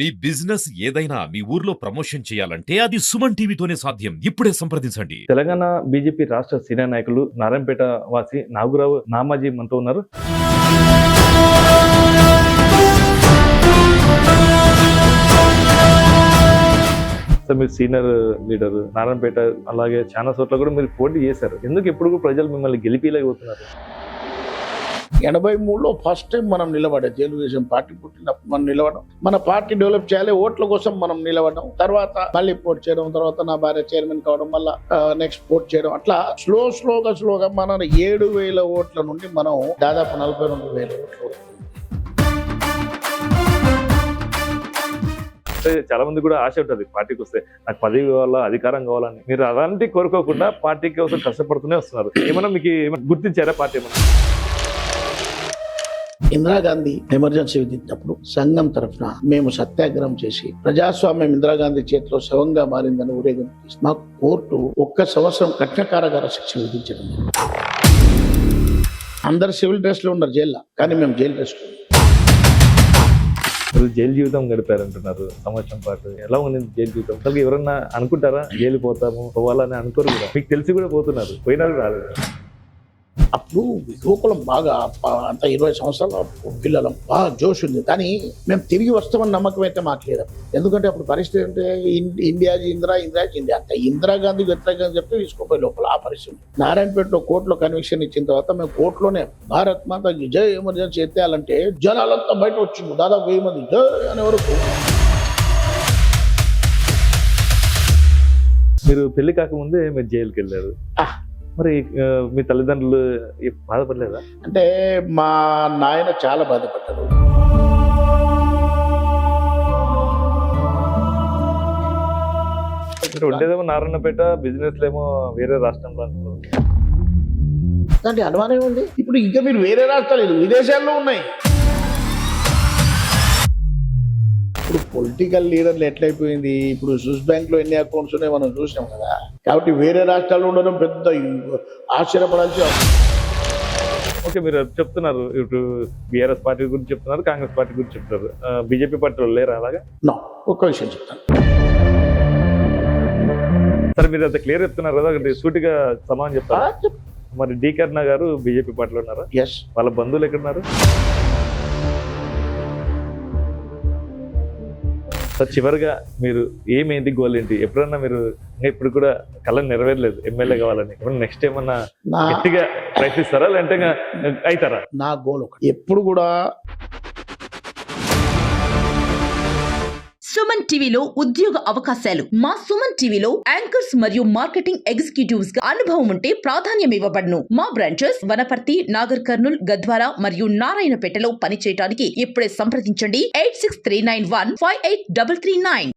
మీ business ఏదైనా మీ ఊర్లో promotion చేయాలంటే అది సుమన్ టీవీతోనే సాధ్యం. ఇప్పుడే సంప్రదించండి. తెలంగాణ బీజేపీ రాష్ట్ర సీనియర్ నాయకులు నారాయణపేట వాసి నాగురావు నామాజీ మనతో ఉన్నారు. సార్ మీరు సీనియర్ లీడర్ నారాయణపేట, అలాగే చాలా చోట్ల కూడా మీరు పోటీ చేశారు. ఎందుకు ఎప్పుడు ప్రజలు మిమ్మల్ని గెలిపిలేకపోతున్నారు? 83లో ఫస్ట్ టైం మనం నిలబడే తెలుగుదేశం పార్టీ పుట్టినప్పుడు మనం నిలవడం, మన పార్టీ డెవలప్ చేయాలి, ఓట్ల కోసం మనం నిలవడం, తర్వాత మళ్ళీ పోటీ చేయడం, తర్వాత నా భార్య చైర్మన్ కావడం, మళ్ళీ నెక్స్ట్ పోటీ చేయడం, అట్లా స్లోగా మనం 7,000 ఓట్ల నుండి మనం దాదాపు 42,000 ఓట్లు. చాలా మంది కూడా ఆశ ఉంటుంది పార్టీకి వస్తే నాకు పదవి కావాలా, అధికారం కావాలని. మీరు అలాంటి కోరుకోకుండా పార్టీ కోసం కష్టపడుతూనే వస్తున్నారు. ఏమన్నా మీకు గుర్తించారా పార్టీ ఏమన్నా? ఇందిరాగాంధీ ఎమర్జెన్సీ విధించినప్పుడు సంఘం తరఫున మేము సత్యాగ్రహం చేసి ప్రజాస్వామ్యం ఇందిరాగాంధీ చేతిలో శవంగా మారిందని ఊరేగింపు మాకు కోర్టు 1 సంవత్సరం కఠిన కారాగార శిక్ష విధించడం. అందరు సివిల్ డ్రెస్ లో ఉన్నారు జైల్లో, కానీ మేము జైలు డ్రెస్ లో. మీరు జైలు జీవితం గడిపారంటున్నారు సంవత్సరం పాటు. ఎలా ఉంది జైలు జీవితం? అసలు ఎవరన్నా అనుకుంటారా జైలు పోవాలని? అనుకోరు కూడా. మీకు తెలిసి కూడా పోతున్నారు, పోయినా రాలేదు. అప్పుడు యువకులం బాగా అంత 20 సంవత్సరాల పిల్లలం బాగా జోష్ ఉంది, కానీ మేము తిరిగి వస్తామని నమ్మకం అయితే మాకు లేదు. ఎందుకంటే అప్పుడు పరిస్థితి అంటే ఇండియాజీ ఇందిరా అంత ఇందిరాగాంధీ వ్యతిరేకంగా చెప్తే తీసుకోపోయే లోపల ఆ పరిస్థితి. నారాయణపేటలో కోర్టులో కన్విక్షన్ ఇచ్చిన తర్వాత మేము కోర్టులోనే భారత్ మాత జై ఎమర్జెన్సీ ఎత్తేయాలంటే జనాలంతా బయట వచ్చింది, దాదాపు 1000 మంది జై అనే వరకు. మీరు పెళ్లి కాకముందే మీరు జైలుకి వెళ్ళారు. మరి మీ తల్లిదండ్రులు బాధపడలేదా? అంటే మా నాయన చాలా బాధపడ్డారు. ఉండేదేమో నారాయణపేట, బిజినెస్ లేమో వేరే రాష్ట్రంలో అంటున్నారు. దాంట్లో అనుమానం ఉంది. ఇప్పుడు ఇంకా మీరు వేరే రాష్ట్రాలు లేదు, విదేశాల్లో ఉన్నాయి. ఇప్పుడు పొలిటికల్ లీడర్లు ఎట్లయిపోయింది, ఇప్పుడు స్విస్ బ్యాంక్ లో ఎన్ని అకౌంట్స్ ఉన్నాయో మనం చూసినాం కదా. కాబట్టి వేరే రాష్ట్రాల్లో ఉండడం పెద్ద ఆశ్చర్యపడాల్సి. ఓకే, మీరు చెప్తున్నారు ఇప్పుడు బీఆర్ఎస్ పార్టీ గురించి చెప్తున్నారు, కాంగ్రెస్ పార్టీ గురించి చెప్తున్నారు. బీజేపీ పార్టీలో లేరా అలాగా? నో, ఒక్క విషయం చెప్తాను. సరే, మీరు అంత క్లియర్ చెప్తున్నారు కదా, సూటిగా సమానం చెప్తారా? మరి డి కరుణ గారు బీజేపీ పార్టీలో ఉన్నారా? ఎస్. వాళ్ళ బంధువులు ఎక్కడున్నారు? సార్, చివరిగా మీరు ఏమైంది గోల్ ఏంటి? ఎప్పుడన్నా మీరు ఇప్పుడు కూడా కళ నెరవేరలేదు ఎమ్మెల్యే కావాలని, నెక్స్ట్ ఏమన్నా గట్టిగా ప్రయత్నిస్తారా లేదంటే అవుతారా? నా గోల్ ఒకటి, ఎప్పుడు కూడా సుమన్ టీవీలో ఉద్యోగ అవకాశాలు. మా సుమన్ టీవీలో యాంకర్స్ మరియు మార్కెటింగ్ ఎగ్జిక్యూటివ్స్ గా అనుభవం ఉంటే ప్రాధాన్యం ఇవ్వబడును. మా బ్రాంచెస్ వనపర్తి, నాగర్ కర్నూల్, గద్వాల మరియు నారాయణపేటలో పనిచేయడానికి ఇప్పుడే సంప్రదించండి. 8639158339.